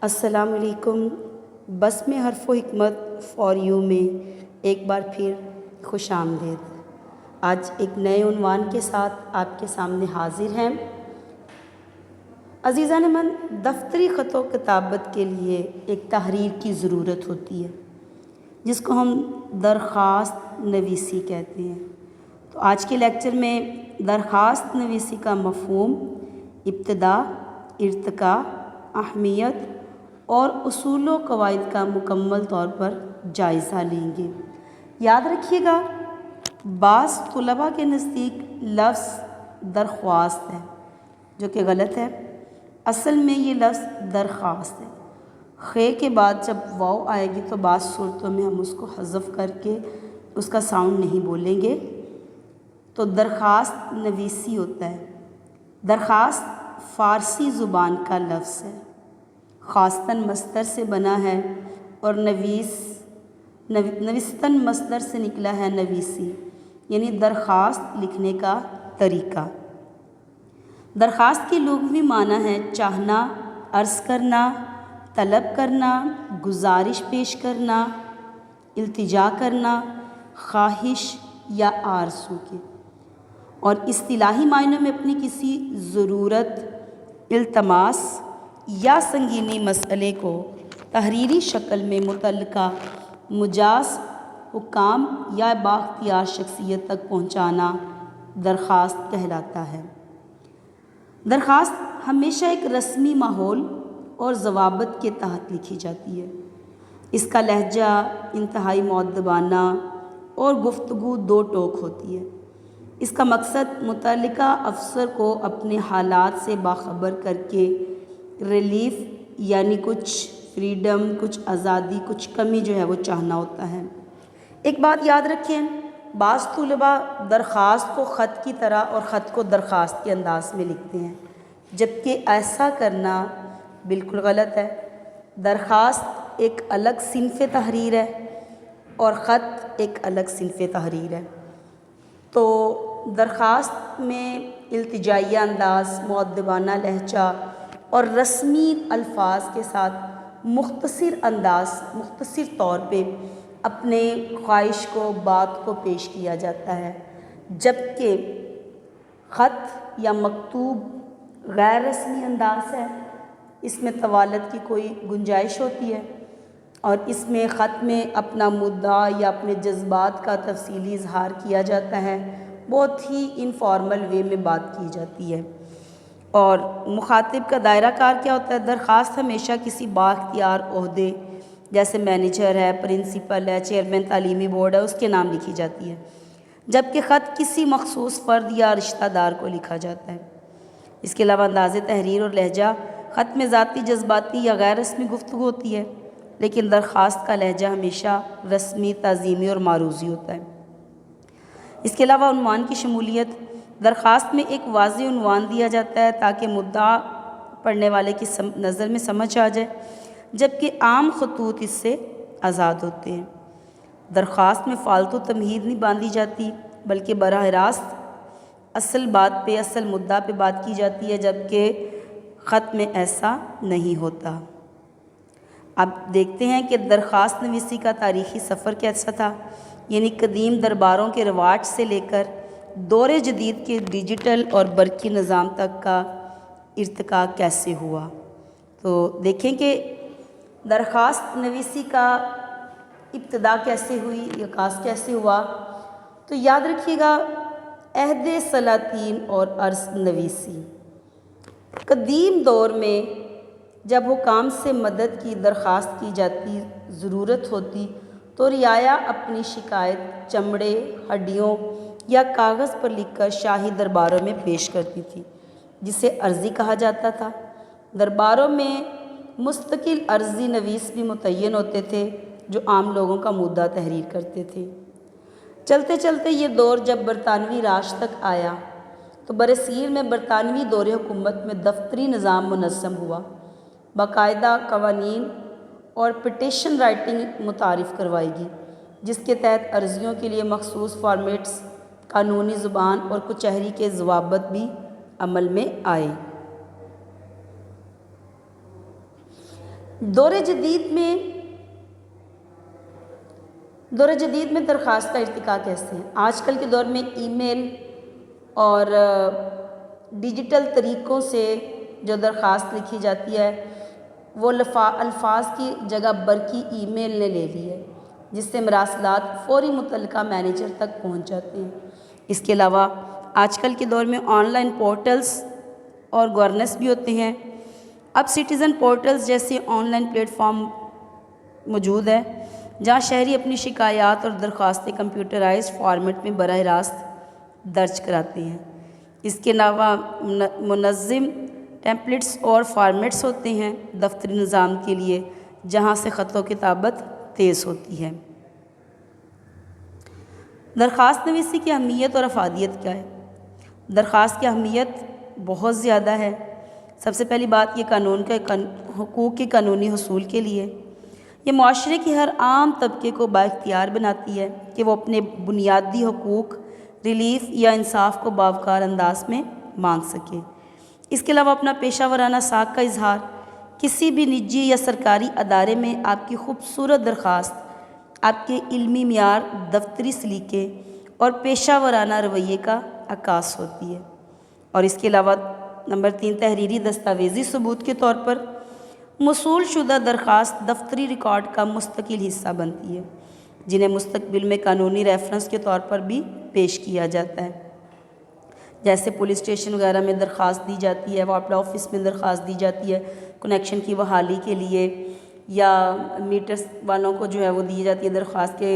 السلام علیکم۔ بس میں حرف و حکمت فار یو میں ایک بار پھر خوش آمدید۔ آج ایک نئے عنوان کے ساتھ آپ کے سامنے حاضر ہیں۔ عزیزان من، دفتری خط و کتابت کے لیے ایک تحریر کی ضرورت ہوتی ہے جس کو ہم درخواست نویسی کہتے ہیں۔ تو آج کے لیکچر میں درخواست نویسی کا مفہوم، ابتدا، ارتقاء، اہمیت اور اصول و قواعد کا مکمل طور پر جائزہ لیں گے۔ یاد رکھیے گا، بعض طلباء کے نزدیک لفظ درخواست ہے جو کہ غلط ہے۔ اصل میں یہ لفظ درخواست ہے۔ خے کے بعد جب واو آئے گی تو بعض صورتوں میں ہم اس کو حذف کر کے اس کا ساؤنڈ نہیں بولیں گے، تو درخواست نویسی ہوتا ہے۔ درخواست فارسی زبان کا لفظ ہے، خواستن مصدر سے بنا ہے اور نویستن مصدر سے نکلا ہے نویسی، یعنی درخواست لکھنے کا طریقہ۔ درخواست کی لغوی معنی ہے چاہنا، عرض کرنا، طلب کرنا، گزارش پیش کرنا، التجا کرنا، خواہش یا آرزو کے، اور اصطلاحی معنوں میں اپنی کسی ضرورت، التماس یا سنگینی مسئلے کو تحریری شکل میں متعلقہ مجاز حکام یا بااختیار شخصیت تک پہنچانا درخواست کہلاتا ہے۔ درخواست ہمیشہ ایک رسمی ماحول اور ضوابط کے تحت لکھی جاتی ہے۔ اس کا لہجہ انتہائی مؤدبانہ اور گفتگو دو ٹوک ہوتی ہے۔ اس کا مقصد متعلقہ افسر کو اپنے حالات سے باخبر کر کے ریلیف، یعنی کچھ فریڈم، کچھ آزادی، کچھ کمی جو ہے وہ چاہنا ہوتا ہے۔ ایک بات یاد رکھیں، بعض طلباء درخواست کو خط کی طرح اور خط کو درخواست کے انداز میں لکھتے ہیں، جبکہ ایسا کرنا بالکل غلط ہے۔ درخواست ایک الگ صنف تحریر ہے اور خط ایک الگ صنف تحریر ہے۔ تو درخواست میں التجائیہ انداز، مؤدبانہ لہجہ اور رسمی الفاظ کے ساتھ مختصر طور پہ اپنے خواہش کو، بات کو پیش کیا جاتا ہے، جبکہ خط یا مکتوب غیر رسمی انداز ہے۔ اس میں طوالت کی کوئی گنجائش ہوتی ہے اور اس میں خط میں اپنا مدعا یا اپنے جذبات کا تفصیلی اظہار کیا جاتا ہے، بہت ہی انفارمل وے میں بات کی جاتی ہے۔ اور مخاطب کا دائرہ کار کیا ہوتا ہے؟ درخواست ہمیشہ کسی بااختیار عہدے جیسے مینیجر ہے، پرنسپل ہے، چیئرمین تعلیمی بورڈ ہے، اس کے نام لکھی جاتی ہے، جبکہ خط کسی مخصوص فرد یا رشتہ دار کو لکھا جاتا ہے۔ اس کے علاوہ انداز تحریر اور لہجہ، خط میں ذاتی، جذباتی یا غیر رسمی گفتگو ہوتی ہے، لیکن درخواست کا لہجہ ہمیشہ رسمی، تعظیمی اور معروضی ہوتا ہے۔ اس کے علاوہ عنوان کی شمولیت، درخواست میں ایک واضح عنوان دیا جاتا ہے تاکہ مدعا پڑھنے والے کی نظر میں سمجھ آ جائے، جبکہ عام خطوط اس سے آزاد ہوتے ہیں۔ درخواست میں فالتو تمہید نہیں باندھی جاتی، بلکہ براہ راست اصل بات پہ، اصل مدعا پہ بات کی جاتی ہے، جبکہ خط میں ایسا نہیں ہوتا۔ اب دیکھتے ہیں کہ درخواست نویسی کا تاریخی سفر کیسا تھا، یعنی قدیم درباروں کے رواج سے لے کر دور جدید کے ڈیجیٹل اور برقی نظام تک کا ارتقاء کیسے ہوا۔ تو دیکھیں کہ درخواست نویسی کا ابتدا کیسے ہوئی، آغاز کیسے ہوا۔ تو یاد رکھیے گا، عہد سلاطین اور عرض نویسی۔ قدیم دور میں جب حکام سے مدد کی درخواست کی جاتی، ضرورت ہوتی، تو رعایا اپنی شکایت چمڑے، ہڈیوں یا کاغذ پر لکھ کر شاہی درباروں میں پیش کرتی تھی، جسے عرضی کہا جاتا تھا۔ درباروں میں مستقل عرضی نویس بھی متعین ہوتے تھے جو عام لوگوں کا مدعا تحریر کرتے تھے۔ چلتے چلتے یہ دور جب برطانوی راج تک آیا تو برصغیر میں برطانوی دور حکومت میں دفتری نظام منظم ہوا، باقاعدہ قوانین اور پٹیشن رائٹنگ متعارف کروائی گئی، جس کے تحت عرضیوں کے لیے مخصوص فارمیٹس، قانونی زبان اور کچہری کے ضوابط بھی عمل میں آئے۔ دور جدید میں درخواست کا ارتقاء کیسے ہیں؟ آج کل کے دور میں ای میل اور ڈیجیٹل طریقوں سے جو درخواست لکھی جاتی ہے وہ الفاظ کی جگہ برقی ای میل نے لے لی ہے، جس سے مراسلات فوری متعلقہ مینیجر تک پہنچ جاتے ہیں۔ اس کے علاوہ آج کل کے دور میں آن لائن پورٹلز اور گورننس بھی ہوتے ہیں۔ اب سٹیزن پورٹلز جیسے آن لائن پلیٹ فارم موجود ہے جہاں شہری اپنی شکایات اور درخواستیں کمپیوٹرائزڈ فارمیٹ میں براہ راست درج کراتے ہیں۔ اس کے علاوہ منظم ٹیمپلیٹس اور فارمیٹس ہوتے ہیں دفتری نظام کے لیے، جہاں سے خط و کتابت تیز ہوتی ہے۔ درخواست نویسی کی اہمیت اور افادیت کیا ہے؟ درخواست کی اہمیت بہت زیادہ ہے۔ سب سے پہلی بات یہ حقوق کے قانونی حصول کے لیے یہ معاشرے کی ہر عام طبقے کو بااختیار بناتی ہے کہ وہ اپنے بنیادی حقوق، ریلیف یا انصاف کو باوقار انداز میں مانگ سکے۔ اس کے علاوہ اپنا پیشہ ورانہ ساکھ کا اظہار، کسی بھی نجی یا سرکاری ادارے میں آپ کی خوبصورت درخواست آپ کے علمی معیار، دفتری سلیقے اور پیشہ ورانہ رویے کا عکاس ہوتی ہے۔ اور اس کے علاوہ نمبر 3 تحریری دستاویزی ثبوت کے طور پر موصول شدہ درخواست دفتری ریکارڈ کا مستقل حصہ بنتی ہے، جنہیں مستقبل میں قانونی ریفرنس کے طور پر بھی پیش کیا جاتا ہے۔ جیسے پولیس اسٹیشن وغیرہ میں درخواست دی جاتی ہے، واپڈا آفس میں درخواست دی جاتی ہے کنیکشن کی بحالی کے لیے، یا میٹرز والوں کو جو ہے وہ دی جاتی ہے درخواست کے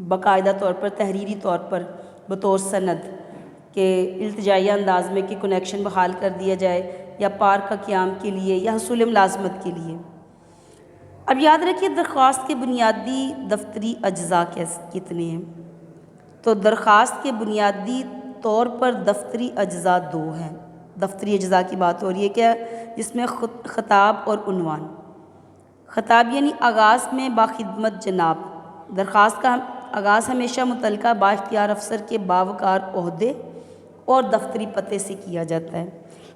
باقاعدہ طور پر تحریری طور پر بطور سند کہ التجائیہ انداز میں کہ کنیکشن بحال کر دیا جائے، یا پارک کا قیام کے لیے، یا حصول ملازمت کے لیے۔ اب یاد رکھیے درخواست کے بنیادی دفتری اجزاء کتنے ہیں؟ تو درخواست کے بنیادی طور پر دفتری اجزاء 2 ہیں۔ دفتری اجزاء کی بات ہو رہی ہے کیا، جس میں خطاب اور عنوان۔ خطاب یعنی آغاز میں باخدمت جناب۔ درخواست کا آغاز ہمیشہ متعلقہ بااختیار افسر کے باوقار عہدے اور دفتری پتے سے کیا جاتا ہے۔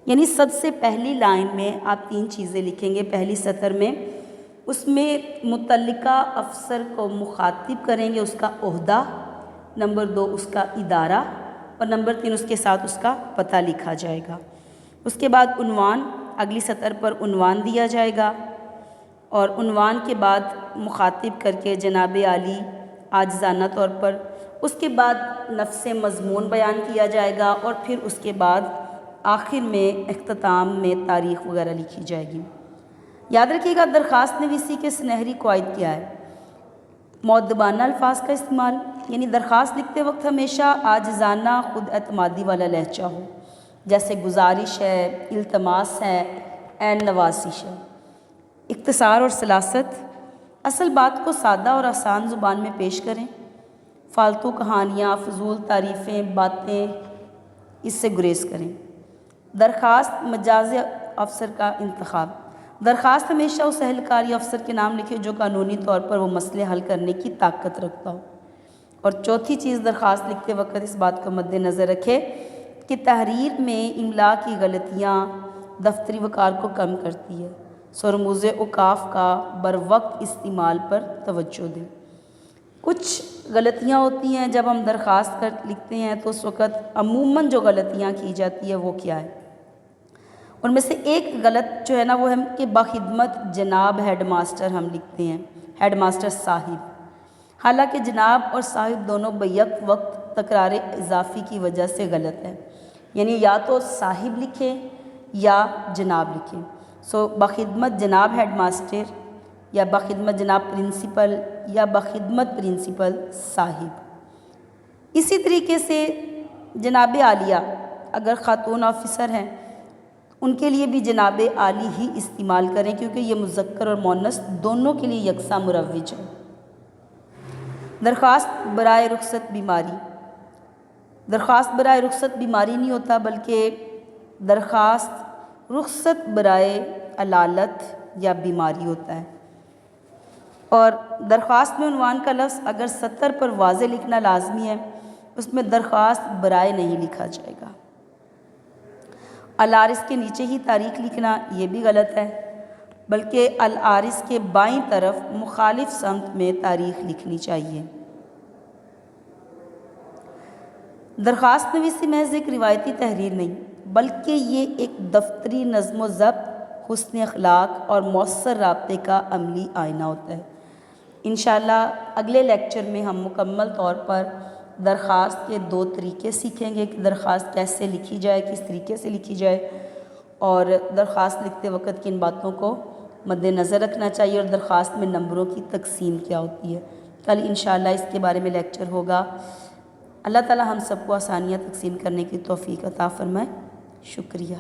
یعنی سب سے پہلی لائن میں آپ 3 چیزیں لکھیں گے پہلی سطر میں، اس میں متعلقہ افسر کو مخاطب کریں گے، اس کا عہدہ، نمبر 2 اس کا ادارہ، اور نمبر 3 اس کے ساتھ اس کا پتہ لکھا جائے گا۔ اس کے بعد عنوان، اگلی سطر پر عنوان دیا جائے گا، اور عنوان کے بعد مخاطب کر کے جناب عالی عاجزانہ طور پر، اس کے بعد نفس مضمون بیان کیا جائے گا، اور پھر اس کے بعد آخر میں اختتام میں تاریخ وغیرہ لکھی جائے گی۔ یاد رکھیے گا درخواست نویسی کے سنہری قواعد کیا ہے؟ مؤدبانہ الفاظ کا استعمال، یعنی درخواست لکھتے وقت ہمیشہ عاجزانہ خود اعتمادی والا لہجہ ہو، جیسے گزارش ہے، التماس ہے، عین نوازش ہے۔ اختصار اور سلاست، اصل بات کو سادہ اور آسان زبان میں پیش کریں۔ فالتو کہانیاں، فضول تعریفیں، باتیں، اس سے گریز کریں۔ درخواست مجازی افسر کا انتخاب، درخواست ہمیشہ اس اہلکار یا افسر کے نام لکھے جو قانونی طور پر وہ مسئلے حل کرنے کی طاقت رکھتا ہو۔ اور چوتھی چیز درخواست لکھتے وقت اس بات کو مد نظر رکھے کہ تحریر میں املا کی غلطیاں دفتری وقار کو کم کرتی ہے، سو رموز اوقاف کا بروقت استعمال پر توجہ دیں۔ کچھ غلطیاں ہوتی ہیں جب ہم درخواست لکھتے ہیں تو اس وقت عموماً جو غلطیاں کی جاتی ہے وہ کیا ہے؟ ان میں سے ایک غلط جو ہے نا وہ ہے کہ باخدمت جناب ہیڈ ماسٹر ہم لکھتے ہیں، ہیڈ ماسٹر صاحب، حالانکہ جناب اور صاحب دونوں بیک وقت تکرار اضافی کی وجہ سے غلط ہے، یعنی یا تو صاحب لکھیں یا جناب لکھیں۔ سو باخدمت جناب ہیڈ ماسٹر، یا باخدمت جناب پرنسپل، یا باخدمت پرنسپل صاحب۔ اسی طریقے سے جناب عالیہ اگر خاتون آفیسر ہیں ان کے لیے بھی جناب عالی ہی استعمال کریں، کیونکہ یہ مذکر اور مؤنث دونوں کے لیے یکساں مروج ہے۔ درخواست برائے رخصت بیماری، درخواست برائے رخصت بیماری نہیں ہوتا بلکہ درخواست رخصت برائے علالت یا بیماری ہوتا ہے۔ اور درخواست میں عنوان کا لفظ اگر سطر پر واضح لکھنا لازمی ہے، اس میں درخواست برائے نہیں لکھا جائے گا۔ الارس کے نیچے ہی تاریخ لکھنا یہ بھی غلط ہے۔ بلکہ العارض کے بائیں طرف مخالف سمت میں تاریخ لکھنی چاہیے۔ درخواست نویسی محض ایک روایتی تحریر نہیں بلکہ یہ ایک دفتری نظم و ضبط، حسن اخلاق اور مؤثر رابطے کا عملی آئینہ ہوتا ہے۔ انشاءاللہ اگلے لیکچر میں ہم مکمل طور پر درخواست کے 2 طریقے سیکھیں گے کہ درخواست کیسے لکھی جائے، کس طریقے سے لکھی جائے، اور درخواست لکھتے وقت کن باتوں کو مد نظر رکھنا چاہیے، اور درخواست میں نمبروں کی تقسیم کیا ہوتی ہے۔ کل انشاءاللہ اس کے بارے میں لیکچر ہوگا۔ اللہ تعالی ہم سب کو آسانیاں تقسیم کرنے کی توفیق عطا فرمائے۔ شکریہ۔